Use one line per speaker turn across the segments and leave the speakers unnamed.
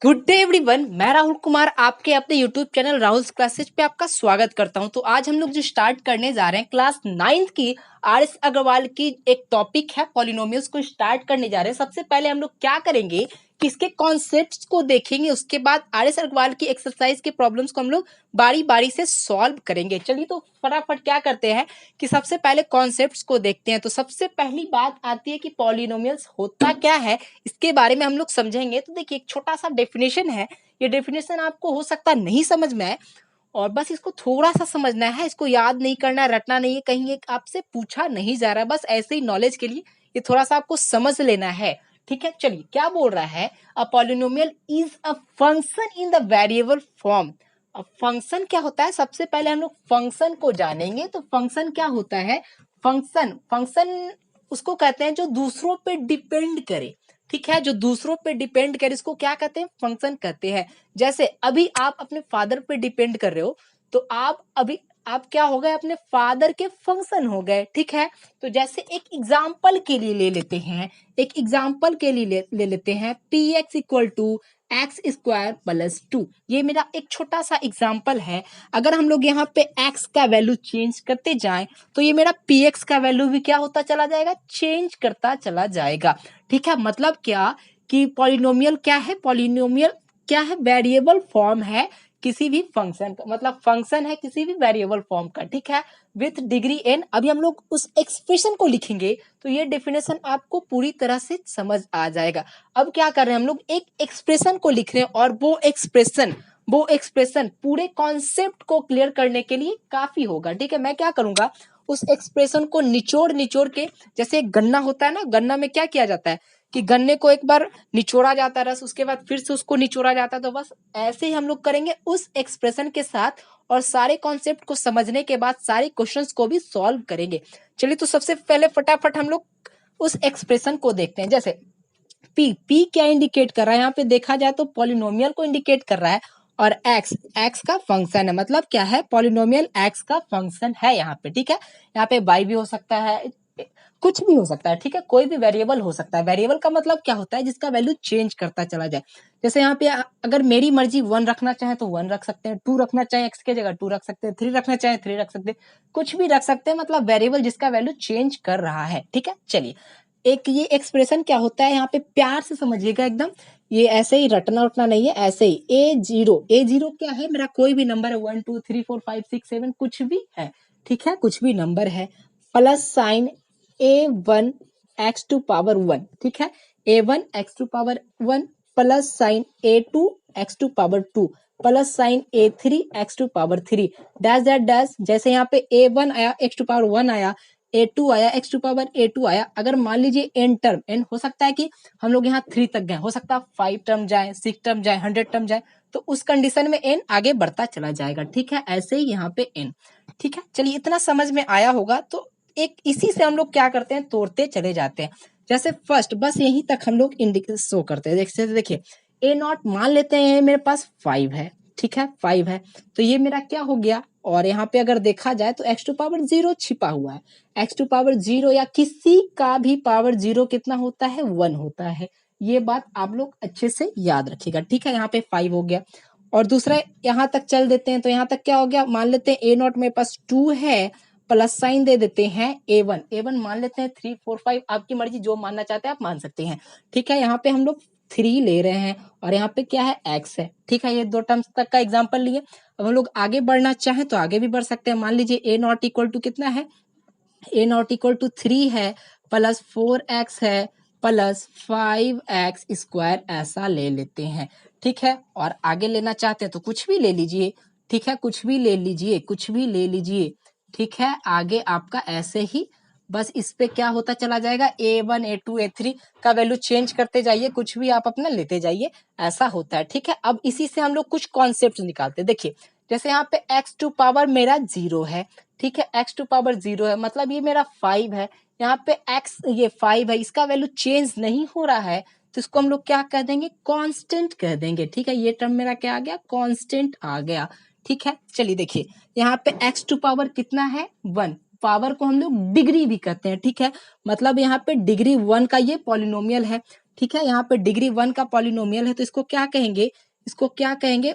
Good day everyone, मैं राहुल कुमार आपके अपने यूट्यूब चैनल राहुल क्लासेज पे आपका स्वागत करता हूं। तो आज हम लोग जो स्टार्ट करने जा रहे हैं क्लास 9th की आर.एस. अग्रवाल की एक टॉपिक है पॉलिनोमियल्स को स्टार्ट करने जा रहे हैं। सबसे पहले हम लोग क्या करेंगे कि इसके कॉन्सेप्ट्स को देखेंगे, उसके बाद आर.एस. अग्रवाल की एक्सरसाइज के प्रॉब्लम्स को हम लोग बारी बारी से सॉल्व करेंगे। चलिए तो फटाफट क्या करते हैं कि सबसे पहले कॉन्सेप्ट्स को देखते हैं। तो सबसे पहली बात आती है कि पॉलिनोमियल्स होता क्या है, इसके बारे में हम लोग समझेंगे। तो देखिए एक छोटा सा डेफिनेशन है, ये डेफिनेशन आपको हो सकता नहीं समझ में आए और बस इसको थोड़ा सा समझना है, इसको याद नहीं करना है, रटना नहीं है, कहीं एक आपसे पूछा नहीं जा रहा, बस ऐसे ही नॉलेज के लिए ये थोड़ा सा आपको समझ लेना है। ठीक है, चलिए क्या बोल रहा है, a polynomial is a function in the variable form. अब फंक्शन क्या होता है, सबसे पहले हम लोग फंक्शन को जानेंगे। तो फंक्शन क्या होता है, फंक्शन फंक्शन उसको कहते हैं जो दूसरों पे डिपेंड करे। ठीक है, जो दूसरों पे डिपेंड करे इसको क्या कहते हैं, फंक्शन कहते हैं। जैसे अभी आप अपने फादर पे डिपेंड कर रहे हो तो आप क्या हो गए, अपने फादर के फंक्शन हो गए। ठीक है, तो जैसे एक एग्जाम्पल के लिए ले लेते हैं, एक एग्जाम्पल के लिए ले लेते हैं P x equal to x square plus 2। ये मेरा एक छोटा सा एग्जाम्पल है। अगर हम लोग यहाँ पे x का वैल्यू चेंज करते जाएं तो ये मेरा px का वैल्यू भी क्या होता चला जाएगा, चेंज करता चला जाएगा। ठीक है, मतलब क्या कि पॉलिनोमियल क्या है, पॉलिनोमियल क्या है, वेरिएबल फॉर्म है किसी भी फंक्शन का, मतलब फंक्शन है किसी भी वेरिएबल फॉर्म का। ठीक है, विथ डिग्री n। अभी हम लोग उस एक्सप्रेशन को लिखेंगे तो ये डेफिनेशन आपको पूरी तरह से समझ आ जाएगा। अब क्या कर रहे हैं, हम लोग एक एक्सप्रेशन को लिख रहे हैं और वो एक्सप्रेशन पूरे कॉन्सेप्ट को क्लियर करने के लिए काफी होगा। ठीक है, मैं क्या करूंगा, उस एक्सप्रेशन को निचोड़ निचोड़ के, जैसे एक गन्ना होता है ना, गन्ना में क्या किया जाता है कि गन्ने को एक बार निचोड़ा जाता है रस, उसके बाद फिर से उसको निचोड़ा जाता है। तो बस ऐसे ही हम लोग करेंगे उस एक्सप्रेशन के साथ और सारे कॉन्सेप्ट को समझने के बाद सारे क्वेश्चंस को भी सॉल्व करेंगे। चलिए तो सबसे पहले फटाफट हम लोग उस एक्सप्रेशन को देखते हैं। जैसे पी क्या इंडिकेट कर रहा है, यहाँ पे देखा जाए तो पॉलिनोमियल को इंडिकेट कर रहा है और एक्स का फंक्शन है, मतलब क्या है, पॉलिनोमियल एक्स का फंक्शन है यहाँ पे। ठीक है, यहाँ पे वाई भी हो सकता है, कुछ भी हो सकता है। ठीक है, कोई भी वेरिएबल हो सकता है। वेरिएबल का मतलब क्या होता है, जिसका वैल्यू चेंज करता चला जाए। जैसे यहाँ पे अगर मेरी मर्जी 1 रखना चाहे तो 1 रख सकते हैं, 2 रखना चाहे एक्स के जगह 2 रख सकते हैं, 3 रखना चाहे 3 रख सकते हैं, कुछ भी रख सकते हैं, मतलब वेरिएबल जिसका वैल्यू चेंज कर रहा है। ठीक है, चलिए एक ये एक्सप्रेशन क्या होता है, यहाँ पे प्यार से समझिएगा एकदम, ये ऐसे ही रटना उठना नहीं है, ऐसे ही ए जीरो क्या है, मेरा कोई भी नंबर है, 1 2 3 4 5 6 7 कुछ भी है। ठीक है, कुछ भी नंबर है, plus sign a1 x to power 1। ठीक है, a1 x to power 1 plus sign a2 x to power 2 plus sign a3 x to power 3 dash dash dash. जैसे यहाँ पे a1 आया x टू पावर 1 आया, a2 आया x to power a2 आया। अगर मान लीजिए n टर्म, n हो सकता है कि हम लोग यहाँ 3 तक गए, हो सकता है 5 टर्म जाए, 6 टर्म जाए, 100 टर्म जाए, तो उस कंडीशन में n आगे बढ़ता चला जाएगा। ठीक है, ऐसे ही यहाँ पे n। ठीक है, चलिए इतना समझ में आया होगा। तो एक इसी से हम लोग क्या करते हैं, तोड़ते चले जाते हैं। जैसे फर्स्ट बस यहीं तक हम लोग इंडिकेट शो करते हैं। देखिए ए नॉट मान लेते हैं मेरे पास 5 है। ठीक है, 5 है तो ये मेरा क्या हो गया, और यहाँ पे अगर देखा जाए तो x टू पावर 0 छिपा हुआ है। x टू पावर 0 या किसी का भी पावर 0 कितना होता है, 1 होता है। ये बात आप लोग अच्छे से याद रखिएगा। ठीक है, यहाँ पे 5 हो गया और दूसरा यहाँ तक चल देते हैं। तो यहाँ तक क्या हो गया, मान लेते हैं ए नॉट मेरे पास 2 है, प्लस साइन दे देते हैं a1 मान लेते हैं 3 4 5, आपकी मर्जी जो मानना चाहते हैं आप मान सकते हैं। ठीक है, यहाँ पे हम लोग 3 ले रहे हैं और यहाँ पे क्या है, x है। ठीक है, ये 2 टर्म्स तक का एग्जांपल लिए। अब हम लोग आगे बढ़ना चाहें तो आगे भी बढ़ सकते हैं। मान लीजिए a नॉट इक्वल टू कितना है, a नॉट इक्वल टू 3 है, प्लस 4x है, प्लस 5x स्क्वायर, ऐसा ले लेते हैं। ठीक है, और आगे लेना चाहते हैं तो कुछ भी ले लीजिए। ठीक है, कुछ भी ले लीजिए, कुछ भी ले लीजिए। ठीक है, आगे आपका ऐसे ही बस इस पे क्या होता चला जाएगा, a1 a2 a3 का वैल्यू चेंज करते जाइए, कुछ भी आप अपना लेते जाइए, ऐसा होता है। ठीक है, अब इसी से हम लोग कुछ कॉन्सेप्ट निकालते हैं। देखिए जैसे यहाँ पे x टू पावर मेरा 0 है। ठीक है, x टू पावर 0 है, मतलब ये मेरा 5 है। यहाँ पे x ये 5 है, इसका वैल्यू चेंज नहीं हो रहा है, तो इसको हम लोग क्या कह देंगे, कांस्टेंट कह देंगे। ठीक है, ये टर्म मेरा क्या आ गया, कांस्टेंट आ गया। ठीक है, चलिए देखिए यहाँ पे x टू पावर कितना है, 1। पावर को हम लोग डिग्री भी कहते हैं। ठीक है, मतलब यहाँ पे डिग्री 1 का ये पॉलिनोमियल है। ठीक है, यहाँ पे डिग्री 1 का पॉलिनोमियल है तो इसको क्या कहेंगे, इसको क्या कहेंगे,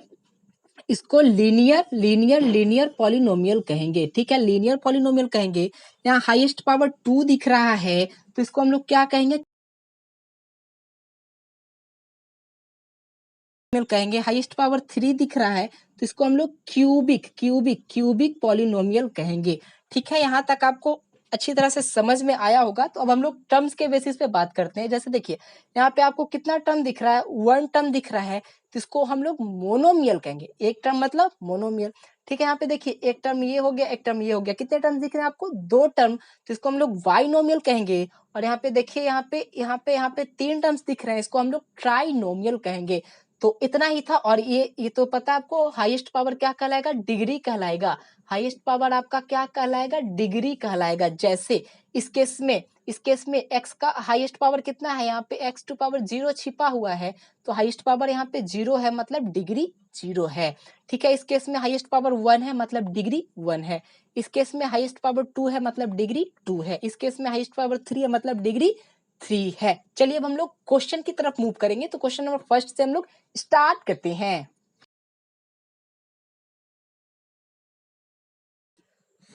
इसको लीनियर पॉलिनोमियल कहेंगे। ठीक है, लीनियर पॉलिनोमियल कहेंगे। यहाँ हाईएस्ट पावर 2 दिख रहा है तो इसको हम लोग क्या कहेंगे, कहेंगे। हाईएस्ट पावर 3 दिख रहा है तो इसको हम लोग क्यूबिक पॉलिनोमियल कहेंगे। ठीक है, यहाँ तक आपको अच्छी तरह से समझ में आया होगा। तो अब हम लोग टर्म्स के बेसिस पे बात करते हैं। जैसे देखिए यहाँ पे आपको कितना टर्म दिख रहा है, 1 टर्म दिख रहा है तो इसको हम लोग मोनोमियल कहेंगे। एक टर्म मतलब मोनोमियल। ठीक है, यहाँ पे देखिए एक टर्म ये हो गया, एक टर्म ये हो गया। कितने टर्म दिख रहे हैं आपको, 2 टर्म, तो इसको हम लोग बाइनोमियल कहेंगे। और यहाँ पे देखिए यहाँ पे 3 टर्म्स दिख रहे हैं, इसको हम लोग ट्राइनोमियल कहेंगे। तो इतना ही था। और ये तो पता है आपको, हाईएस्ट पावर क्या कहलाएगा, डिग्री कहलाएगा। हाईएस्ट पावर आपका क्या कहलाएगा, डिग्री कहलाएगा। जैसे इस केस में x का हाईएस्ट पावर कितना है, यहाँ पे x टू पावर 0 छिपा हुआ है तो हाईएस्ट पावर यहाँ पे 0 है, मतलब डिग्री 0 है। ठीक है, इस केस में हाईएस्ट पावर 1 है मतलब डिग्री 1 है। इस केस में हाईएस्ट पावर 2 है मतलब डिग्री 2 है। इस केस में हाईएस्ट पावर 3 है मतलब डिग्री 3 है। चलिए अब हम लोग क्वेश्चन की तरफ मूव करेंगे। तो क्वेश्चन नंबर फर्स्ट से हम लोग स्टार्ट करते हैं।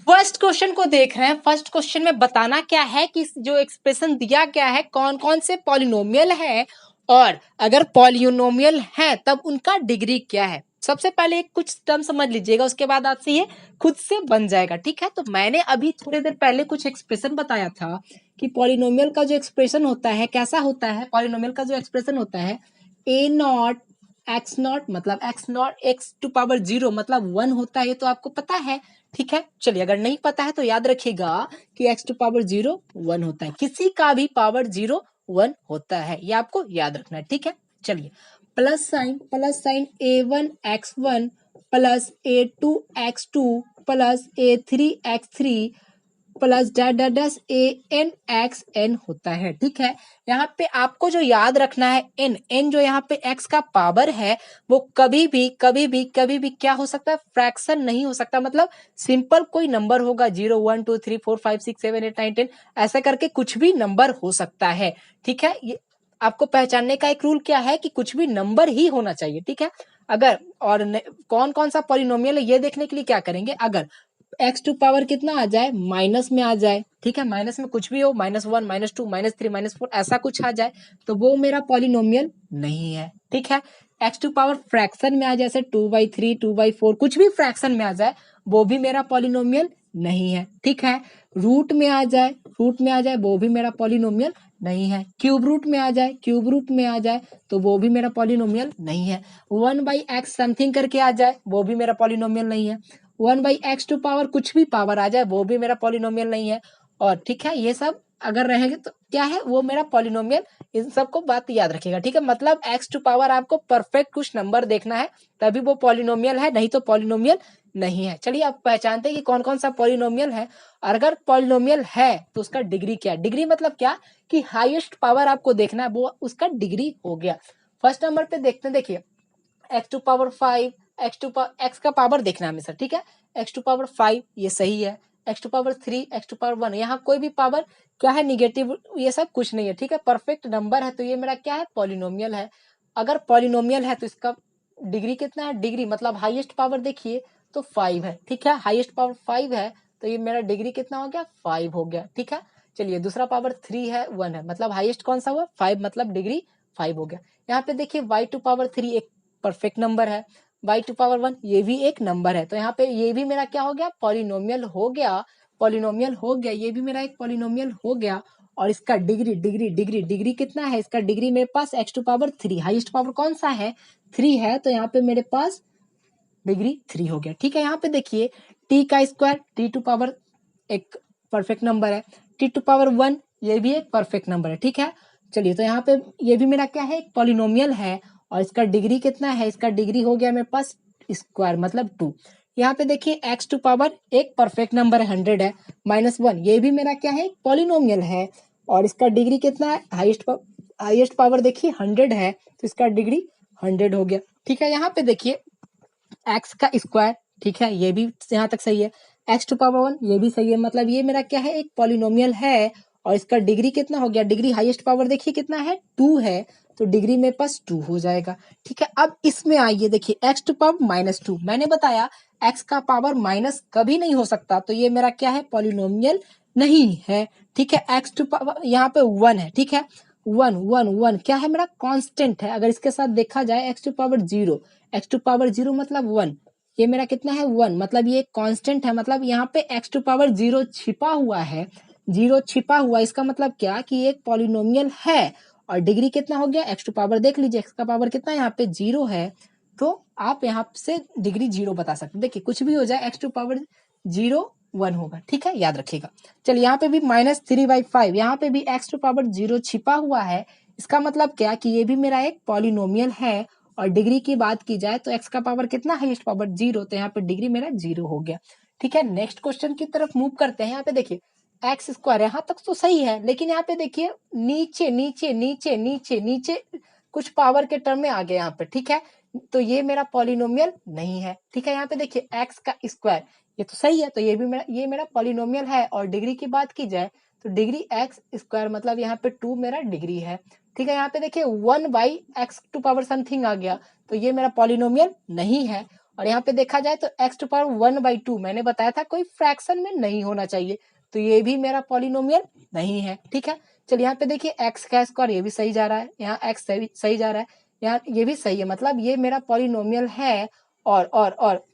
फर्स्ट क्वेश्चन को देख रहे हैं। फर्स्ट क्वेश्चन में बताना क्या है कि जो एक्सप्रेशन दिया गया है कौन कौन से पॉलिनोमियल है, और अगर पॉलिनोमियल है तब उनका डिग्री क्या है। सबसे पहले एक कुछ टर्म समझ लीजिएगा, उसके बाद आपसे ये खुद से बन जाएगा। ठीक है, तो मैंने अभी थोड़ी देर पहले कुछ एक्सप्रेशन बताया था कि पॉलिनोमियल का जो एक्सप्रेशन होता है कैसा होता है। पॉलिनोमियल का जो एक्सप्रेशन होता है ए नॉट एक्स नॉट, मतलब x nought x to power 0 मतलब 1 होता है, ये तो आपको पता है। ठीक है, चलिए अगर नहीं पता है तो याद रखिएगा कि x टू पावर 0 1 होता है, किसी का भी पावर 0 1 होता है, ये आपको याद रखना है। ठीक है, चलिए plus sign a1x1 plus a2x2 plus a3x3 plus dash a n x n होता है। ठीक है, यहाँ पे आपको जो याद रखना है एन जो यहाँ पे एक्स का पावर है वो कभी भी क्या हो सकता है, फ्रैक्शन नहीं हो सकता। मतलब सिंपल कोई नंबर होगा, 0 1 2 3 4 5 6 7 8 9 10 ऐसा करके कुछ भी नंबर हो सकता है। ठीक है, ये आपको पहचानने का एक रूल क्या है कि कुछ भी नंबर ही होना चाहिए। ठीक है, अगर और कौन कौन सा पॉलिनोमियल है ये देखने के लिए क्या करेंगे, अगर एक्स टू पावर कितना आ जाए, माइनस में आ जाए। ठीक है, माइनस में कुछ भी हो, -1 -2 -3 -4 ऐसा कुछ आ जाए तो वो मेरा पॉलिनोमियल नहीं है। ठीक है, एक्स टू पावर फ्रैक्शन में आ जाए, जैसे 2/3 2/4 कुछ भी फ्रैक्शन में आ जाए वो भी मेरा पॉलिनोमियल नहीं है। ठीक है, रूट में आ जाए वो भी मेरा पॉलिनोमियल नहीं है। क्यूब रूट में आ जाए तो वो भी मेरा पॉलिनोमियल नहीं है। 1/x समथिंग करके आ जाए वो भी मेरा पॉलिनोमियल नहीं है। 1/x टू पावर कुछ भी पावर आ जाए वो भी मेरा पॉलिनोमियल नहीं है। और ठीक है, ये सब अगर रहेंगे तो क्या है, वो मेरा पॉलिनोमियल। इन सबको बात याद रखिएगा। ठीक है, मतलब x टू पावर आपको परफेक्ट कुछ नंबर देखना है तभी वो पॉलिनोमियल है, नहीं तो पॉलिनोमियल नहीं है। चलिए आप पहचानते हैं कि कौन कौन सा पॉलिनोमियल है। और अगर पॉलिनोमियल है तो उसका डिग्री क्या है। डिग्री मतलब क्या कि हाईएस्ट पावर आपको देखना है, वो उसका डिग्री हो गया। फर्स्ट नंबर पे देखते हैं, देखिए एक्स टू पावर 5, एक्स का पावर देखना है हमेशा। ठीक है, एक्स टू पावर 5 ये सही है। X to power 3, x to power 1, यहाँ कोई भी पावर क्या है, निगेटिव, ये सब कुछ नहीं है। ठीक है, परफेक्ट नंबर है तो ये मेरा क्या है, पॉलिनोमियल है। अगर पॉलिनोमियल है तो इसका डिग्री कितना है, डिग्री मतलब हाईएस्ट पावर देखिए तो 5 है। ठीक है, हाईएस्ट पावर 5 है तो ये मेरा डिग्री कितना हो गया, 5 हो गया। ठीक है, चलिए दूसरा पावर 3 है 1 है, मतलब हाईएस्ट कौन सा हुआ, 5, मतलब डिग्री 5 हो गया। यहाँ पे देखिए y टू पावर 3 एक परफेक्ट नंबर है, y टू पावर 1 ये भी एक नंबर है, तो यहाँ पे ये भी मेरा क्या हो गया, पॉलिनोमियल हो गया। ये भी मेरा एक पॉलिनोमियल हो गया। और इसका डिग्री कितना है, इसका डिग्री मेरे पास x to power 3, highest power कौन सा है, 3 है, तो यहाँ पे मेरे पास डिग्री 3 हो गया। ठीक है, यहाँ पे देखिए t का स्क्वायर, t टू पावर एक परफेक्ट नंबर है, t टू पावर 1 ये भी एक परफेक्ट नंबर है। ठीक है, चलिए तो यहाँ पे ये भी मेरा क्या है, एक पॉलिनोमियल है। और इसका डिग्री कितना है, इसका डिग्री हो गया मेरे पास स्क्वायर मतलब 2। यहाँ पे देखिए x टू पावर एक परफेक्ट नंबर है, 100 है, -1 ये भी मेरा क्या है, पॉलिनोमियल है। और इसका डिग्री कितना है, हाईएस्ट पावर देखिए 100 है तो इसका डिग्री 100 हो गया। ठीक है, यहाँ पे देखिए एक्स का स्क्वायर, ठीक है, ये भी यहाँ तक सही है। एक्स टू पावर 1 ये भी सही है, मतलब ये मेरा क्या है, एक पॉलिनोमियल है। और इसका डिग्री कितना हो गया, डिग्री हाईएस्ट पावर देखिए कितना है 2 है, तो डिग्री मेरे पास 2 हो जाएगा। ठीक है, अब इसमें आइए देखिए x टू पावर -2, मैंने बताया x का पावर माइनस कभी नहीं हो सकता, तो ये मेरा क्या है, पॉलिनोमियल नहीं है। ठीक है, x टू पावर यहाँ पे 1 है। ठीक है, 1 क्या है, मेरा कांस्टेंट है। अगर इसके साथ देखा जाए x to power 0, x to power 0 मतलब 1, ये मेरा कितना है 1, मतलब ये कांस्टेंट है, मतलब यहाँ पे x टू पावर 0 छिपा हुआ है, 0 छिपा हुआ, इसका मतलब क्या कि एक पॉलिनोमियल है। और डिग्री कितना हो गया, x टू पावर देख लीजिए, x का पावर कितना है यहाँ पे 0 है, तो आप यहाँ से डिग्री 0 बता सकते हैं। देखिए कुछ भी हो जाए x टू पावर 0 1 होगा। ठीक है, याद रखिएगा। चलिए यहाँ पे भी -3/5, यहाँ पे भी x टू पावर 0 छिपा हुआ है, इसका मतलब क्या कि ये भी मेरा एक पॉलिनोमियल है। और डिग्री की बात की जाए तो x का पावर कितना है, हाईएस्ट पावर 0, तो यहाँ पे डिग्री मेरा 0 हो गया। ठीक है, नेक्स्ट क्वेश्चन की तरफ मूव करते हैं। यहाँ पे देखिए एक्स स्क्वायर, यहाँ तक तो सही है, लेकिन यहाँ पे देखिए नीचे नीचे नीचे नीचे नीचे कुछ पावर के टर्म में आ गया यहाँ पे। ठीक है, तो ये मेरा पॉलिनोमियल नहीं है। ठीक है, यहाँ पे देखिए एक्स का स्क्वायर, ये तो सही है, तो ये मेरा पॉलिनोमियल है। और डिग्री की बात की जाए तो डिग्री एक्स स्क्वायर मतलब यहाँ पे 2 मेरा डिग्री है। ठीक है, यहाँ पे देखिए 1/x टू पावर समथिंग आ गया, तो ये मेरा पॉलिनोमियल नहीं है। और यहाँ पे देखा जाए तो x टू पावर 1/2 मैंने बताया था कोई फ्रैक्शन में नहीं होना चाहिए, तो ये भी मेरा पॉलिनोमियल नहीं है। ठीक है, चलिए यहाँ पे देखिए x का स्क्वायर, ये भी सही जा रहा है, यहाँ x सही जा रहा है, यहाँ ये भी सही है, मतलब ये मेरा पॉलिनोमियल है। और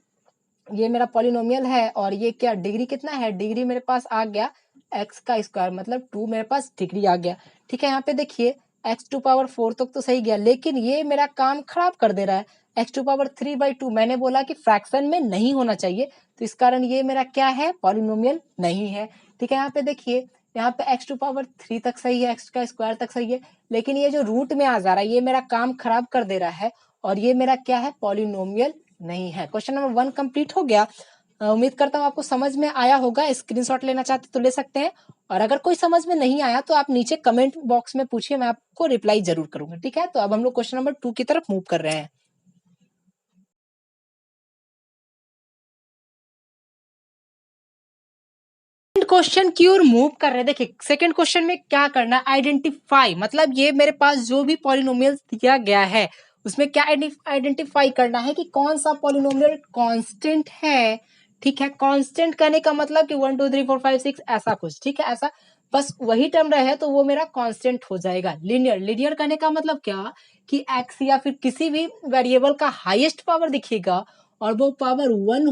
ये मेरा पॉलिनोमियल है, और ये क्या डिग्री कितना है, डिग्री मेरे पास आ गया x का स्क्वायर मतलब 2 मेरे पास डिग्री आ गया। ठीक है, यहाँ पे देखिए x टू पावर 4 तक तो सही गया, लेकिन ये मेरा काम खराब कर दे रहा है। x टू पावर 3/2 मैंने बोला कि फ्रैक्शन में नहीं होना चाहिए, तो इस कारण ये मेरा क्या है, पॉलिनोमियल नहीं है। ठीक है, यहाँ पे देखिए यहाँ पे x टू पावर 3 तक सही है, x का स्क्वायर तक सही है, लेकिन ये जो रूट में आ जा रहा है ये मेरा काम खराब कर दे रहा है, और ये मेरा क्या है, पॉलिनोमियल नहीं है। क्वेश्चन नंबर 1 कंप्लीट हो गया। उम्मीद करता हूँ आपको समझ में आया होगा। स्क्रीनशॉट लेना चाहते तो ले सकते हैं, और अगर कोई समझ में नहीं आया तो आप नीचे कमेंट बॉक्स में पूछिए, मैं आपको रिप्लाई जरूर करूंगा। ठीक है, तो अब हम लोग क्वेश्चन नंबर 2 की तरफ मूव कर रहे हैं। क्वेश्चन की ओर मूव कर रहे हैं। देखिए सेकंड क्वेश्चन में क्या करना है, आइडेंटिफाई, मतलब ये मेरे पास जो भी पॉलिनोमियल दिया गया है उसमें क्या आइडेंटिफाई करना है कि कौन सा पॉलिनोमियल कांस्टेंट है। ठीक है, कांस्टेंट कहने का मतलब कि 1 2 3 4 5 6 ऐसा कुछ। ठीक है, ऐसा बस वही टर्म रहे तो वो मेरा कांस्टेंट हो जाएगा। लीनियर, लीनियर कहने का मतलब क्या कि एक्स या फिर किसी भी वेरिएबल का हाईएस्ट पावर दिखेगा और वो पावर 1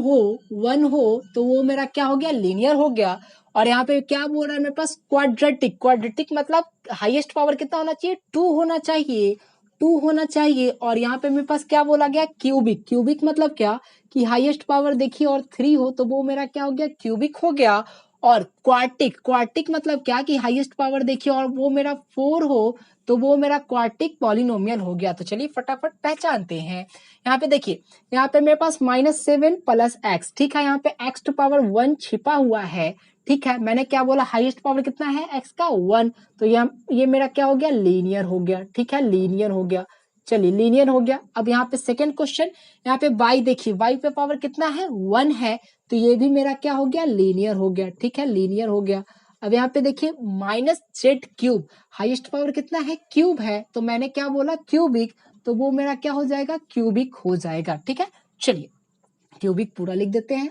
हो तो वो मेरा क्या हो गया, लीनियर हो गया। और यहाँ पे क्या बोल रहा है मेरे पास, क्वाड्रेटिक, क्वाड्रेटिक मतलब हाईएस्ट पावर कितना होना चाहिए, 2 होना चाहिए, 2 होना चाहिए। और यहाँ पे मेरे पास क्या बोला गया, क्यूबिक, क्यूबिक मतलब क्या कि हाईएस्ट पावर देखिए और 3 हो तो वो मेरा क्या हो गया, क्यूबिक हो गया। और क्वार्टिक, क्वार्टिक मतलब क्या कि हाईएस्ट पावर देखिए और वो मेरा 4 हो तो वो मेरा क्वार्टिक पॉलिनोमियल हो गया। तो चलिए फटाफट पहचानते हैं। यहाँ पे देखिए, यहाँ पे मेरे पास -7 प्लस एक्स। ठीक है, यहाँ पे एक्स टू पावर 1 छिपा हुआ है। ठीक है, मैंने क्या बोला, हाईएस्ट पावर कितना है एक्स का 1, तो ये मेरा क्या हो गया, लीनियर हो गया। ठीक है, लीनियर हो गया। चलिए लीनियर हो गया। अब यहाँ पे सेकंड क्वेश्चन, यहाँ पे y देखिए, y पे पावर कितना है 1 है, तो ये भी मेरा क्या हो गया, लीनियर हो गया। ठीक है, लीनियर हो गया। अब यहाँ पे देखिए -z³, हाईएस्ट पावर कितना है, क्यूब है, तो मैंने क्या बोला, क्यूबिक, तो वो मेरा क्या हो जाएगा, क्यूबिक हो जाएगा। ठीक है, चलिए क्यूबिक पूरा लिख देते हैं।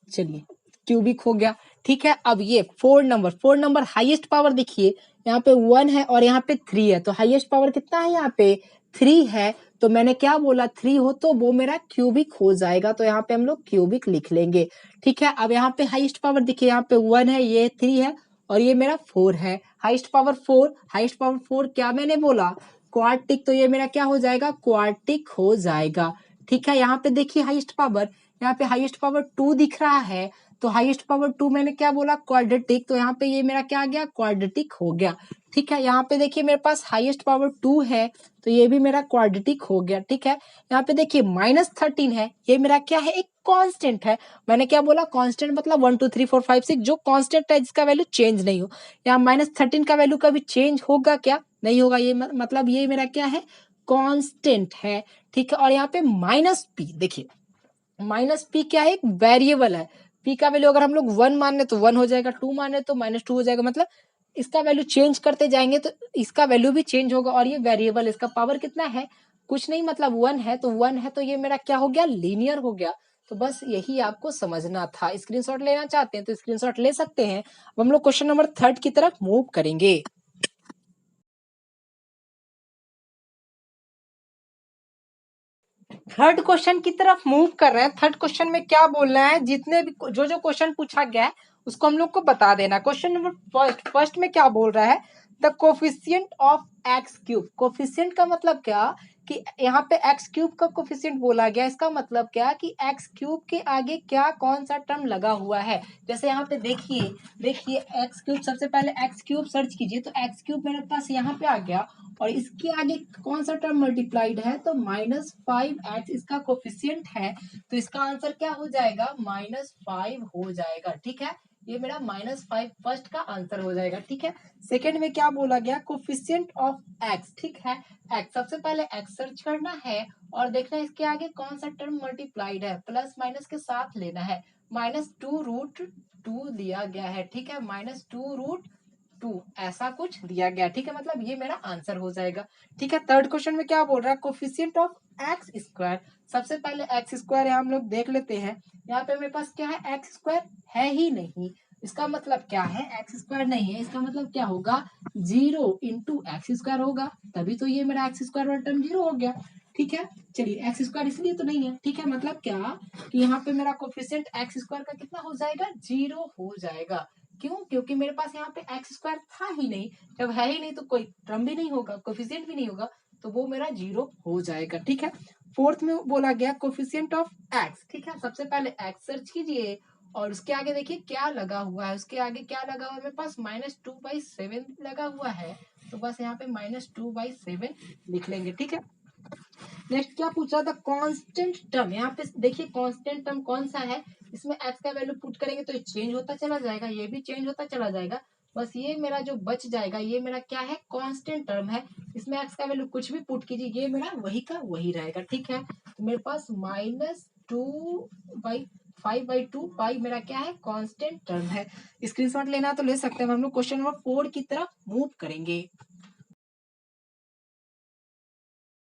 चलिए क्यूबिक हो गया। ठीक है, अब ये 4 नंबर हाईएस्ट पावर देखिए, यहाँ पे 1 है और यहाँ पे 3 है, तो हाईएस्ट पावर कितना है, यहाँ पे 3 है, तो मैंने क्या बोला, 3 हो तो वो मेरा क्यूबिक हो जाएगा, तो यहाँ पे हम लोग क्यूबिक लिख लेंगे। ठीक है, अब यहाँ पे हाईएस्ट पावर देखिए, यहाँ पे 1 है, ये 3 है और ये मेरा 4 है। हाईएस्ट पावर 4, हाईएस्ट पावर 4 क्या मैंने बोला, क्वार्टिक, तो ये मेरा क्या हो जाएगा, क्वार्टिक हो जाएगा। ठीक है, यहाँ पे देखिए हाईएस्ट पावर, यहाँ पे हाईएस्ट पावर 2 दिख रहा है, तो हाईएस्ट पावर 2 मैंने क्या बोला, क्वाड्रेटिक, तो यहाँ पे ये मेरा क्या आ गया, क्वाड्रेटिक हो गया। ठीक है, यहाँ पे देखिए मेरे पास हाईएस्ट पावर 2 है, तो ये भी मेरा क्वाड्रेटिक हो गया। ठीक है, यहाँ पे देखिए -13 है, ये मेरा क्या है, एक कांस्टेंट है। मैंने क्या बोला, कांस्टेंट मतलब 1 2 3 4 5 6 जो कांस्टेंट है जिसका वैल्यू चेंज नहीं हो। यहाँ -13 का वैल्यू कभी चेंज होगा क्या, नहीं होगा, ये मतलब ये मेरा क्या है, कांस्टेंट है। ठीक है, और यहाँ पे -p देखिए, -p क्या है, एक वेरिएबल है। p का वैल्यू अगर हम लोग 1 मान ले तो 1 हो जाएगा, 2 मान ले तो -2 हो जाएगा, मतलब इसका वैल्यू चेंज करते जाएंगे तो इसका वैल्यू भी चेंज होगा, और ये वेरिएबल, इसका पावर कितना है, कुछ नहीं मतलब 1 है, तो 1 है तो ये मेरा क्या हो गया, लीनियर हो गया। तो बस यही आपको समझना था। स्क्रीनशॉट लेना चाहते हैं तो स्क्रीनशॉट ले सकते हैं। अब हम लोग क्वेश्चन नंबर 3 की तरफ मूव करेंगे। थर्ड क्वेश्चन की तरफ मूव कर रहे हैं। थर्ड क्वेश्चन में क्या बोलना है, जितने भी जो जो क्वेश्चन पूछा गया है उसको हम लोग को बता देना। क्वेश्चन नंबर फर्स्ट में क्या बोल रहा है, the coefficient of x cube. Coefficient का मतलब क्या कि यहाँ पे एक्स क्यूब का कोफिशिएंट बोला गया, इसका मतलब क्या कि एक्स क्यूब के आगे क्या कौन सा टर्म लगा हुआ है। जैसे यहाँ पे देखिए, एक्स क्यूब, सबसे पहले एक्स क्यूब सर्च कीजिए तो एक्स क्यूब मेरे पास यहाँ पे आ गया, और इसके आगे कौन सा टर्म मल्टीप्लाइड है, तो -5x इसका कोफिशिएंट है, तो इसका आंसर क्या हो जाएगा, -5 हो जाएगा। ठीक है, ये मेरा -5 फर्स्ट का आंसर हो जाएगा। ठीक है, सेकंड में क्या बोला गया, कोफिशिएंट ऑफ x। ठीक है, x, सबसे पहले x सर्च करना है और देखना है इसके आगे कौन सा टर्म मल्टीप्लाइड है, प्लस माइनस के साथ लेना है। -2√2 दिया गया है। ठीक है, -2√2 ऐसा कुछ दिया गया। ठीक है, मतलब ये मेरा आंसर हो जाएगा। ठीक है, थर्ड क्वेश्चन में क्या बोल रहा है, कोफिशिएंट ऑफ एक्स स्क्वायर। सबसे पहले एक्स स्क्वायर यहाँ हम लोग देख लेते हैं। यहाँ पे मेरे पास क्या है, एक्स स्क्वायर है ही नहीं। इसका मतलब क्या है, एक्स स्क्वायर नहीं है, इसका मतलब क्या होगा, 0 × x² होगा, तभी तो ये मेरा एक्स स्क्वायर वाला टर्म 0 हो गया। ठीक है, चलिए एक्स स्क्वायर इसलिए तो नहीं है। ठीक है, मतलब क्या कि यहाँ पे मेरा कोफिशिएंट एक्स स्क्वायर का कितना हो जाएगा, 0 हो जाएगा। क्यों, क्योंकि मेरे पास यहाँ पे एक्स स्क्वायर था ही नहीं। जब है ही नहीं तो कोई टर्म भी नहीं होगा, कोफिशिएंट भी नहीं होगा, तो वो मेरा 0 हो जाएगा। ठीक है, फोर्थ में बोला गया कोफिशिएंट ऑफ एक्स। ठीक है, सबसे पहले एक्स सर्च कीजिए और उसके आगे देखिए क्या लगा हुआ है, उसके आगे क्या लगा हुआ है, मेरे पास -2/7 लगा हुआ है, तो बस यहाँ पे -2/7 लिख लेंगे। ठीक है, नेक्स्ट क्या पूछा था, कांस्टेंट टर्म। यहाँ पे देखिए कांस्टेंट टर्म कौन सा है, इसमें x का वैल्यू पुट करेंगे तो ये चेंज होता चला जाएगा, ये भी चेंज होता चला जाएगा। बस ये मेरा जो बच जाएगा, ये मेरा क्या है, कांस्टेंट टर्म है। इसमें x का वैल्यू कुछ भी पुट कीजिए, ये मेरा वही का वही रहेगा। ठीक है, तो मेरे पास -2/5/2 पाई मेरा क्या है, कांस्टेंट टर्म है। स्क्रीनशॉट लेना तो ले सकते हैं। हम लोग क्वेश्चन नंबर 4 की तरफ मूव करेंगे।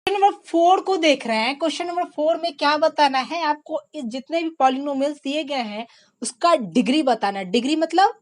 क्वेश्चन नंबर 4 को देख रहे हैं। क्वेश्चन नंबर 4 में क्या बताना है आपको, जितने भी पॉलिनोमियल्स दिए गए हैं उसका डिग्री बताना है। डिग्री मतलब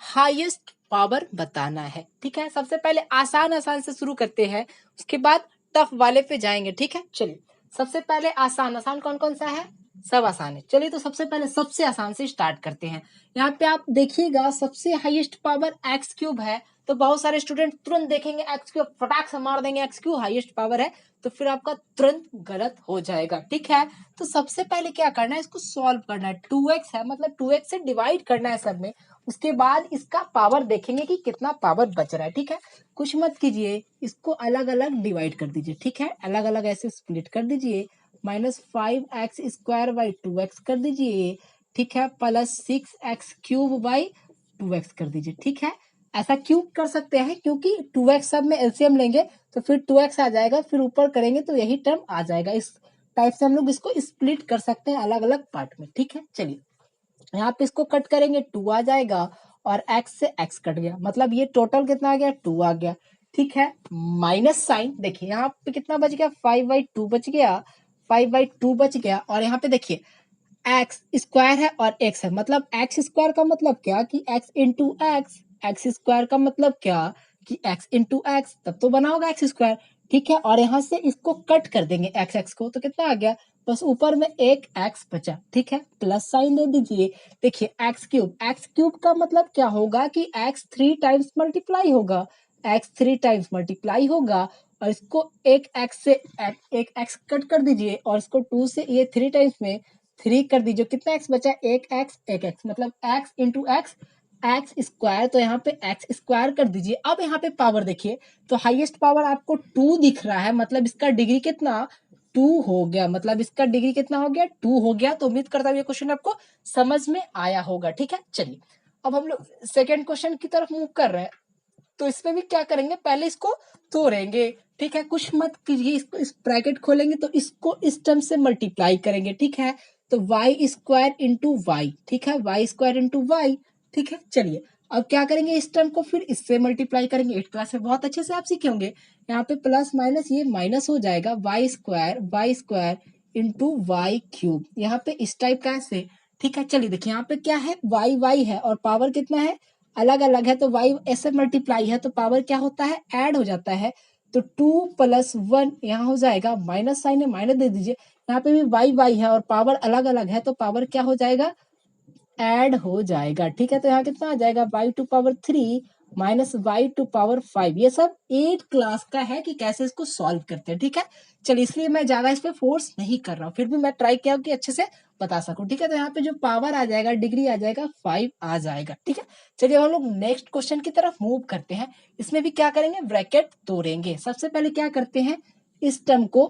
हाईएस्ट पावर बताना है। ठीक है, सबसे पहले आसान आसान से शुरू करते हैं, उसके बाद टफ वाले पे जाएंगे। ठीक है, चलिए सबसे पहले आसान। आसान कौन कौन सा है, सब आसान है। चलिए तो सबसे पहले सबसे आसान से स्टार्ट करते हैं। यहाँ पे आप देखिएगा सबसे हाईएस्ट पावर एक्स क्यूब है, तो बहुत सारे स्टूडेंट तुरंत देखेंगे एक्स क्यूब, फटाक से मार देंगे एक्स क्यूब हाईएस्ट पावर है, तो फिर आपका तुरंत गलत हो जाएगा। ठीक है, तो सबसे पहले क्या करना है, इसको सॉल्व करना है। 2x है, मतलब 2x से डिवाइड करना है सब में, उसके बाद इसका पावर देखेंगे कि कितना पावर बच रहा है। ठीक है, कुछ मत कीजिए, इसको अलग अलग डिवाइड कर दीजिए। ठीक है, अलग अलग ऐसे स्प्लिट कर दीजिए। -5x² / 2x कर दीजिए। ठीक है, +6x³ / 2x कर दीजिए। ठीक है, ऐसा क्यों कर सकते हैं, क्योंकि 2x सब में एलसीएम लेंगे तो फिर 2x आ जाएगा, फिर ऊपर करेंगे तो यही टर्म आ जाएगा। इस टाइप से हम लोग इसको स्प्लिट कर सकते हैं अलग अलग पार्ट में। ठीक है, चलिए यहाँ पे इसको कट करेंगे 2 आ जाएगा, और x से x कट गया, मतलब ये टोटल कितना आ गया, 2 आ गया। ठीक है, माइनस साइन देखिए यहाँ पे कितना बच गया, 5/2 बच गया, 5/2 बच गया। और यहाँ पे देखिए एक्स स्क्वायर है और एक्स है, मतलब एक्स स्क्वायर का मतलब क्या कि x into x, x square का मतलब क्या कि एक्स इंटू एक्स, तब तो बना होगा एक्स स्क्वायर। ठीक है, और यहाँ से इसको कट कर देंगे एक्स एक्स को, तो कितना आ गया, बस ऊपर में एक एक्स बचा। ठीक है, प्लस साइन दे दीजिए। देखिए एक्स क्यूब का मतलब क्या होगा कि एक्स 3 टाइम्स मल्टीप्लाई होगा, एक्स 3 टाइम्स मल्टीप्लाई होगा, और इसको एक एक्स से एक एक्स कट कर दीजिए, और इसको 2 से ये 3 टाइम्स में 3 कर दीजिए, कितना एक्स बचा, एक एक्स, मतलब x into x, x square, तो यहाँ पे एक्स स्क्वायर कर दीजिए। अब यहाँ पे पावर देखिए, तो हाईएस्ट पावर आपको 2 दिख रहा है, मतलब इसका डिग्री कितना, 2 हो गया, मतलब इसका डिग्री कितना हो गया, 2 हो गया। तो उम्मीद करता हूँ ये क्वेश्चन आपको समझ में आया होगा। ठीक है, चलिए अब हम लोग सेकेंड क्वेश्चन की तरफ मूव कर रहे हैं। तो इसमें भी क्या करेंगे, पहले इसको तोड़ेंगे। ठीक है, कुछ मत कीजिए, इसको इस ब्रैकेट खोलेंगे तो इसको इस टर्म से मल्टीप्लाई करेंगे। ठीक है, तो y² × y, ठीक है, y² × y। ठीक है, चलिए अब क्या करेंगे, इस टर्म को फिर इससे मल्टीप्लाई करेंगे। 8th क्लास में बहुत अच्छे से आप सीखे होंगे। यहाँ पे प्लस माइनस ये माइनस हो जाएगा, y square into y cube, यहाँ पे इस टाइप का ऐसे। ठीक है, चलिए देखिए यहाँ पे क्या है, वाई है और पावर कितना है, अलग अलग है, तो वाई ऐसे मल्टीप्लाई है तो पावर क्या होता है, ऐड हो जाता है। तो 2 + 1 यहाँ हो जाएगा, माइनस साइन है माइनस दे दीजिए। यहाँ पे भी वाई है और पावर अलग अलग है तो पावर क्या हो जाएगा, ऐड हो जाएगा। ठीक है, तो यहाँ कितना आ जाएगा, y⁻³ माइनस y⁻5। ये सब 8 क्लास का है कि कैसे इसको सॉल्व करते हैं। ठीक है, चलिए इसलिए मैं ज्यादा इस पे फोर्स नहीं कर रहा हूँ, फिर भी मैं ट्राई किया कि अच्छे से बता सकूं। ठीक है, तो यहाँ पे जो पावर आ जाएगा, डिग्री आ जाएगा, 5 आ जाएगा। ठीक है, चलिए हम लोग नेक्स्ट क्वेश्चन की तरफ मूव करते हैं। इसमें भी क्या करेंगे, ब्रैकेट तोड़ेंगे। सबसे पहले क्या करते हैं, इस टर्म को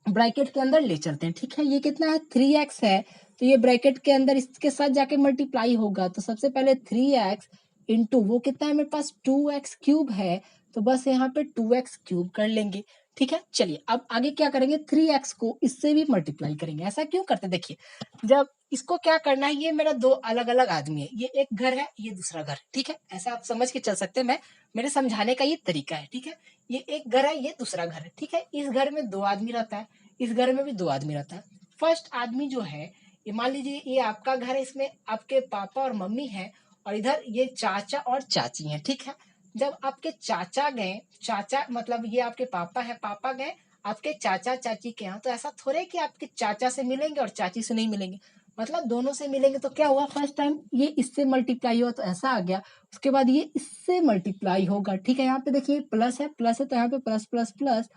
ब्रैकेट के अंदर ले चलते हैं। ठीक है, ये कितना है, 3x है, तो ये ब्रैकेट के अंदर इसके साथ जाके मल्टीप्लाई होगा। तो सबसे पहले 3x इंटू वो कितना है मेरे पास, 2x³ है, तो बस यहाँ पे 2x³ कर लेंगे। ठीक है, चलिए अब आगे क्या करेंगे, 3x को इससे भी मल्टीप्लाई करेंगे। ऐसा क्यों करते, देखिए जब इसको क्या करना है, ये मेरा दो अलग अलग आदमी है, ये एक घर है, ये दूसरा घर। ठीक है, ऐसा आप समझ के चल सकते हैं, मैं मेरे समझाने का ये तरीका है। ठीक है, ये एक घर है, ये दूसरा घर है। ठीक है, इस घर में 2 आदमी रहता है, इस घर में भी 2 आदमी रहता है। फर्स्ट आदमी जो है, ये मान लीजिए ये आपका घर है, इसमें आपके पापा और मम्मी है, और इधर ये चाचा और चाची हैं। ठीक है, जब आपके चाचा गए, चाचा मतलब ये आपके पापा है, पापा गए आपके चाचा चाची के यहाँ, तो ऐसा थोड़े कि आपके चाचा से मिलेंगे और चाची से नहीं मिलेंगे, मतलब दोनों से मिलेंगे। तो क्या हुआ, फर्स्ट टाइम ये इससे मल्टीप्लाई हुआ तो ऐसा आ गया, उसके बाद ये इससे मल्टीप्लाई होगा। ठीक है, यहाँ पे देखिए प्लस है तो यहाँ पे प्लस प्लस प्लस,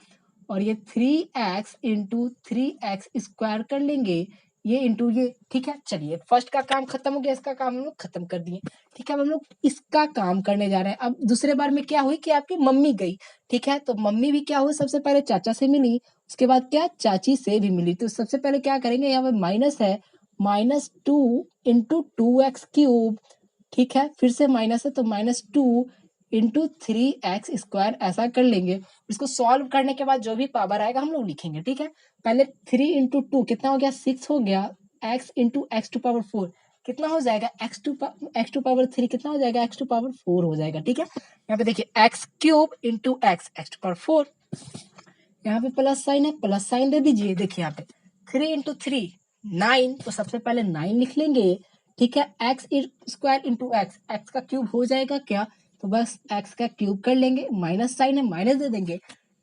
और ये 3x इंटू 3x² कर लेंगे, ये इंटू ये। ठीक है, चलिए फर्स्ट का काम खत्म हो गया, इसका काम हम लोग खत्म कर दिए। ठीक है, अब हम लोग इसका काम करने जा रहे हैं। अब दूसरे बार में क्या हुई कि आपकी मम्मी गई। ठीक है, तो मम्मी भी क्या हुई, सबसे पहले चाचा से मिली, उसके बाद क्या, चाची से भी मिली। तो सबसे पहले क्या करेंगे, यहाँ पे माइनस है, -2 इंटू 2x³। ठीक है, फिर से माइनस है तो -2 इंटू 3x² ऐसा कर लेंगे। इसको सॉल्व करने के बाद जो भी पावर आएगा हम लोग लिखेंगे। ठीक है, पहले 3 इंटू 2 कितना हो गया, 6 हो गया, x इंटू x⁴ कितना हो जाएगा, x⁴ कितना हो जाएगा, x⁴ हो जाएगा। ठीक है, यहाँ पे देखिए x³ इंटू x⁴, यहाँ पे प्लस साइन है, प्लस साइन दे दीजिए। देखिए यहाँ पे 3 इंटू 3 9, तो सबसे पहले 9 लिख लेंगे। ठीक है, x² इंटू x का क्यूब हो जाएगा क्या, तो बस x का क्यूब कर लेंगे, माइनस साइन है माइनस दे देंगे।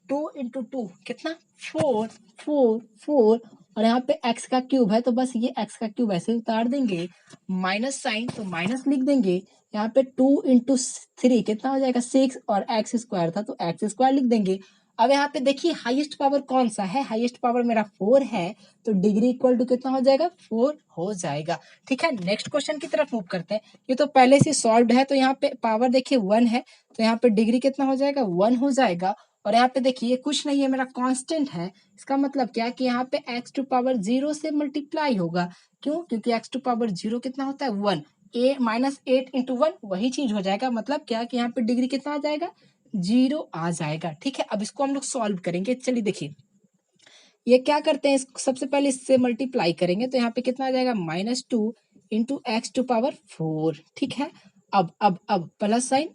2 इंटू 2 कितना, 4 4 4, और यहाँ पे x का क्यूब है तो बस ये x का क्यूब ऐसे उतार देंगे, माइनस साइन तो माइनस लिख देंगे। यहाँ पे 2 इंटू 3 कितना हो जाएगा, 6, और x² था तो x² लिख देंगे। अब यहाँ पे देखिए हाईएस्ट पावर कौन सा है, हाईएस्ट पावर मेरा 4 है, तो डिग्री इक्वल टू कितना हो जाएगा, 4 हो जाएगा। ठीक है, नेक्स्ट क्वेश्चन की तरफ मूव करते हैं। ये तो पहले से सॉल्व्ड है, तो यहाँ पे पावर देखिए 1 है, तो यहाँ पे डिग्री कितना हो जाएगा, 1 हो जाएगा। और यहाँ पे देखिए ये कुछ नहीं है, मेरा कांस्टेंट है, इसका मतलब क्या कि यहाँ पे x⁻0 से मल्टीप्लाई होगा। क्यों, क्योंकि x⁻0 कितना होता है, 1, -8 इंटू 1 वही चीज हो जाएगा। मतलब क्या कि यहाँ पे डिग्री कितना आ जाएगा, 0 आ जाएगा। ठीक है, अब इसको हम लोग सॉल्व करेंगे। चलिए देखिए ये क्या करते हैं, सबसे पहले इससे मल्टीप्लाई करेंगे, तो यहाँ पे कितना आ जाएगा, -2 इंटू x⁴। ठीक है, अब प्लस साइन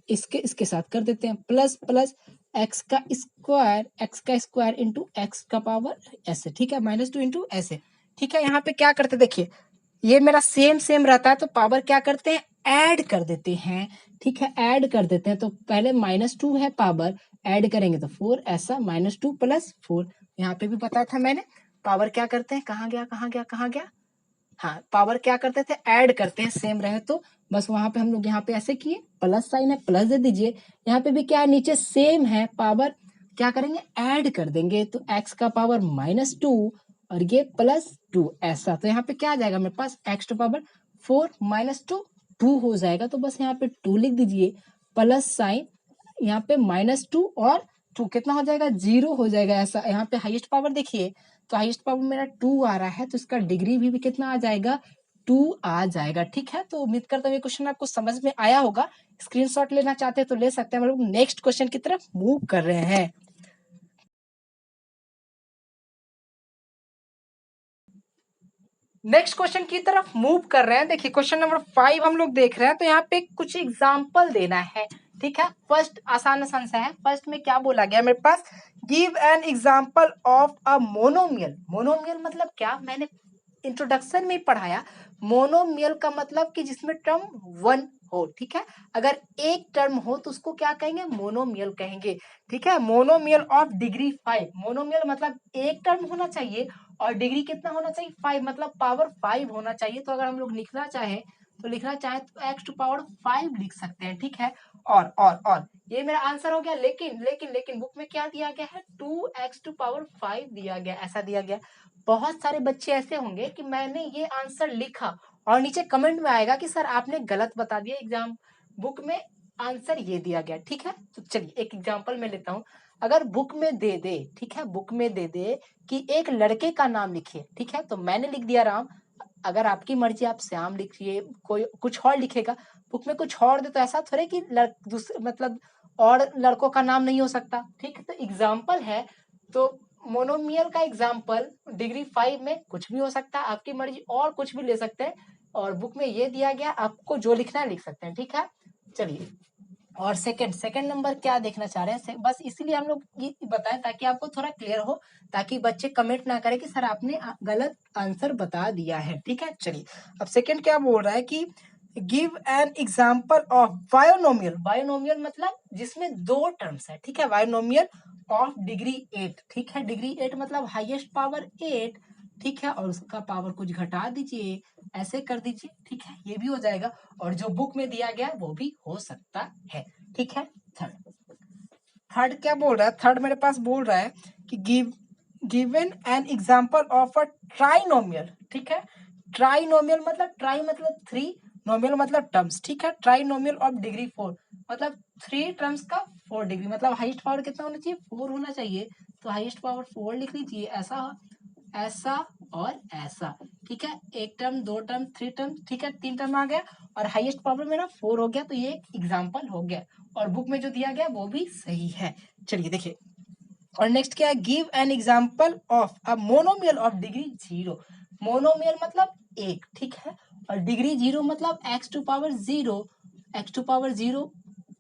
इसके साथ कर देते हैं, प्लस प्लस x का स्क्वायर इंटू x का पावर ऐसे। ठीक है, -2 इंटू ऐसे। ठीक है, यहाँ पे क्या करते देखिए, ये मेरा सेम सेम रहता है तो पावर क्या करते हैं, ऐड कर देते हैं। ठीक है, ऐड कर देते हैं, तो पहले -2 है पावर, ऐड करेंगे तो 4, ऐसा -2 + 4। यहाँ पे भी बताया था मैंने, पावर क्या करते हैं, कहाँ गया कहाँ गया कहाँ गया, हाँ पावर क्या करते थे, ऐड करते हैं, सेम रहे तो बस वहां पे हम लोग यहाँ पे ऐसे किए, प्लस साइन है प्लस दे दीजिए। यहाँ पे भी क्या है, नीचे सेम है, पावर क्या करेंगे, ऐड कर देंगे, तो x का पावर -2 और ये +2 ऐसा। तो यहाँ पे क्या आ जाएगा मेरे पास, x⁴ 4 -2 2 हो जाएगा, तो बस यहाँ पे 2 लिख दीजिए, प्लस साइन यहाँ पे -2 और 2 कितना हो जाएगा, 0 हो जाएगा। ऐसा यहाँ पे हाईएस्ट पावर देखिए, तो हाईएस्ट पावर मेरा 2 आ रहा है, तो इसका डिग्री भी कितना आ जाएगा, 2 आ जाएगा। ठीक है, तो उम्मीद करता हूँ ये क्वेश्चन आपको समझ में आया होगा। स्क्रीनशॉट लेना चाहते हैं तो ले सकते हैं। हम लोग नेक्स्ट क्वेश्चन की तरफ मूव कर रहे हैं। नेक्स्ट क्वेश्चन की तरफ मूव कर रहे हैं। देखिए क्वेश्चन नंबर 5 हम लोग देख रहे हैं, तो यहाँ पे कुछ एग्जाम्पल देना है। ठीक है, फर्स्ट आसान आसान सा है। फर्स्ट में क्या बोला गया मेरे पास, give an example of a monomial. Monomial मतलब क्या, मैंने इंट्रोडक्शन में पढ़ाया। मोनोमियल का मतलब कि जिसमें टर्म वन हो। ठीक है, अगर एक टर्म हो तो उसको क्या कहेंगे, मोनोमियल कहेंगे। ठीक है, मोनोमियल ऑफ डिग्री 5। मोनोमियल मतलब एक टर्म होना चाहिए और डिग्री कितना होना चाहिए, 5, मतलब पावर 5 होना चाहिए। तो अगर हम लोग लिखना चाहें तो x टू पावर 5 लिख सकते हैं। ठीक है, और ये मेरा आंसर हो गया। लेकिन लेकिन लेकिन बुक में क्या दिया गया है, 2x टू पावर 5 दिया गया, ऐसा दिया गया। बहुत सारे बच्चे ऐसे होंगे कि मैंने ये आंसर लिखा और नीचे कमेंट में आएगा कि सर आपने गलत बता दिया, एग्जाम बुक में आंसर ये दिया गया। ठीक है, तो चलिए एक एग्जांपल मैं लेता हूँ। अगर बुक में दे दे, ठीक है, बुक में दे दे कि एक लड़के का नाम लिखिए। ठीक है, तो मैंने लिख दिया राम। अगर आपकी मर्जी आप श्याम लिखिए, कोई कुछ और लिखेगा। बुक में कुछ और दे तो ऐसा थोड़े कि दूसरे मतलब और लड़कों का नाम नहीं हो सकता। ठीक है, तो एग्जाम्पल है। तो मोनोमियल का एग्जाम्पल डिग्री 5 में कुछ भी हो सकता है, आपकी मर्जी, और कुछ भी ले सकते हैं। और बुक में ये दिया गया, आपको जो लिखना है लिख सकते हैं। ठीक है, चलिए। और सेकंड नंबर क्या देखना चाह रहे हैं, बस इसलिए हम लोग ये बताएं ताकि आपको थोड़ा क्लियर हो, ताकि बच्चे कमेंट ना करें कि सर आपने गलत आंसर बता दिया है। ठीक है, चलिए अब सेकंड क्या बोल रहा है कि give an example of binomial. Binomial मतलब जिसमें दो टर्म्स है। ठीक है, बायोनोमियल ऑफ डिग्री 8। ठीक है, डिग्री 8 मतलब हाईएस्ट पावर 8। ठीक है, और उसका पावर कुछ घटा दीजिए, ऐसे कर दीजिए। ठीक है, ये भी हो जाएगा। और जो बुक में दिया गया वो भी हो सकता है। ठीक है, थर्ड थर्ड क्या बोल रहा है, थर्ड मेरे पास बोल रहा है कि given an example of a trinomial. ठीक है, ट्राइनोमियल मतलब ट्राई मतलब 3, नोमियल मतलब टर्म्स। ठीक है, ट्राइनोमियल ऑफ डिग्री 4 मतलब 3 टर्म्स का 4 डिग्री, मतलब हाईएस्ट पावर कितना होना चाहिए, 4 होना चाहिए। तो हाईएस्ट पावर 4 लिख लीजिए, ऐसा ऐसा और ऐसा। ठीक है, एक टर्म, दो टर्म, थ्री टर्म। ठीक है, 3 टर्म आ गया और हाईएस्ट पावर मेरा 4 हो गया। तो ये एक एग्जाम्पल हो गया और बुक में जो दिया गया वो भी सही है। चलिए देखिए, और नेक्स्ट क्या है, give an example of a monomial of degree 0। Monomial मतलब एक। ठीक है, और डिग्री 0 मतलब x to power 0। X to power 0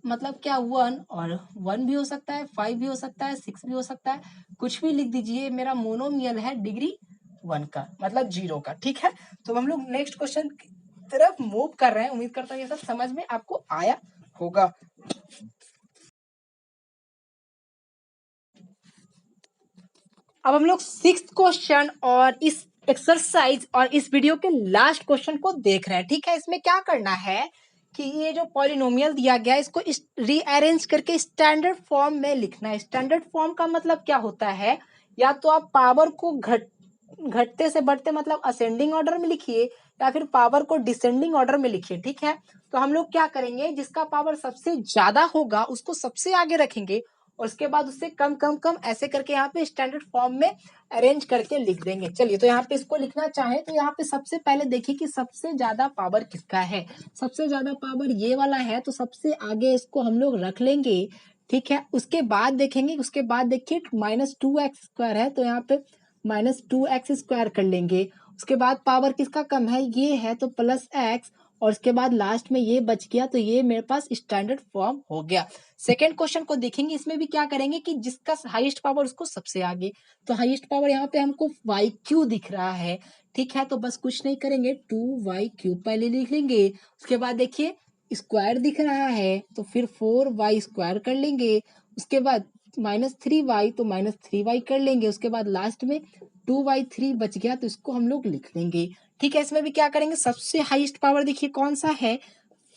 मतलब क्या, 1, और 1 भी हो सकता है, 5 भी हो सकता है, 6 भी हो सकता है, कुछ भी लिख दीजिए। मेरा मोनोमियल है डिग्री 1 का, मतलब 0 का। ठीक है, तो हम लोग नेक्स्ट क्वेश्चन की तरफ मूव कर रहे हैं। उम्मीद करता हूँ ये सब समझ में आपको आया होगा। अब हम लोग 6th क्वेश्चन और इस एक्सरसाइज और इस वीडियो के लास्ट क्वेश्चन को देख रहे हैं। ठीक है, इसमें क्या करना है कि ये जो पॉलिनोमियल दिया गया है इसको रीअरेंज करके स्टैंडर्ड फॉर्म में लिखना है। स्टैंडर्ड फॉर्म का मतलब क्या होता है, या तो आप पावर को घटते से बढ़ते मतलब असेंडिंग ऑर्डर में लिखिए, या फिर पावर को डिसेंडिंग ऑर्डर में लिखिए। ठीक है, तो हम लोग क्या करेंगे, जिसका पावर सबसे ज्यादा होगा उसको सबसे आगे रखेंगे और उसके बाद उससे कम कम कम ऐसे करके यहाँ पे स्टैंडर्ड फॉर्म में अरेंज करके लिख देंगे। चलिए, तो यहाँ पे इसको लिखना चाहे तो यहाँ पे सबसे पहले देखिए कि सबसे ज्यादा पावर किसका है। सबसे ज्यादा पावर ये वाला है, तो सबसे आगे इसको हम लोग रख लेंगे। ठीक है, उसके बाद देखेंगे, उसके बाद देखिए -2x² है, तो यहाँ पे -2x² कर लेंगे। उसके बाद पावर किसका कम है, ये है, तो +x, और उसके बाद लास्ट में ये बच गया, तो ये मेरे पास स्टैंडर्ड फॉर्म हो गया। सेकेंड क्वेश्चन को देखेंगे, इसमें भी क्या करेंगे कि जिसका हाईएस्ट पावर उसको सबसे आगे। तो हाईएस्ट पावर यहाँ पे हमको YQ दिख रहा है। ठीक है, तो बस कुछ नहीं करेंगे, 2YQ पहले लिख लेंगे। उसके बाद देखिए स्क्वायर दिख रहा है, तो फिर 4y² कर लेंगे। उसके बाद -3y, तो -3y कर लेंगे। उसके बाद लास्ट में 2y3 बच गया, तो इसको हम लोग लिख लेंगे। ठीक है, इसमें भी क्या करेंगे, सबसे हाईएस्ट पावर देखिए कौन सा है,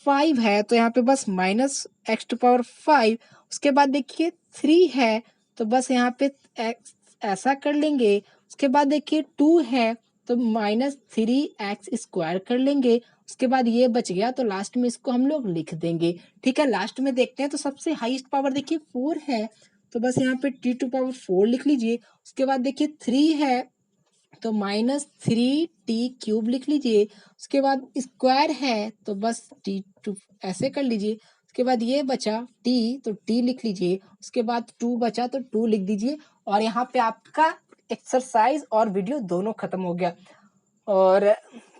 5 है, तो यहाँ पे बस -x⁵। उसके बाद देखिए 3 है, तो बस यहाँ पे x ऐसा कर लेंगे। उसके बाद देखिए 2 है, तो -3x² कर लेंगे। उसके बाद ये बच गया, तो लास्ट में इसको हम लोग लिख देंगे। ठीक है, लास्ट में देखते हैं, तो सबसे हाईएस्ट पावर देखिए 4 है, तो बस यहाँ पे t⁴ लिख लीजिए। उसके बाद देखिए 3 है, तो -3t³ लिख लीजिए। उसके बाद स्क्वायर है, तो बस t2 ऐसे कर लीजिए। उसके बाद ये बचा t, तो t लिख लीजिए। उसके बाद 2 बचा, तो 2 लिख दीजिए। और यहाँ पे आपका एक्सरसाइज और वीडियो दोनों खत्म हो गया। और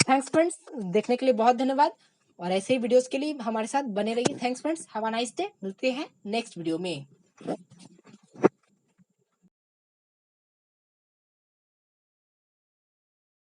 थैंक्स फ्रेंड्स, देखने के लिए बहुत धन्यवाद। और ऐसे ही वीडियोस के लिए हमारे साथ बने रहिए। Thanks friends, have a nice day. मिलते हैं नेक्स्ट वीडियो में।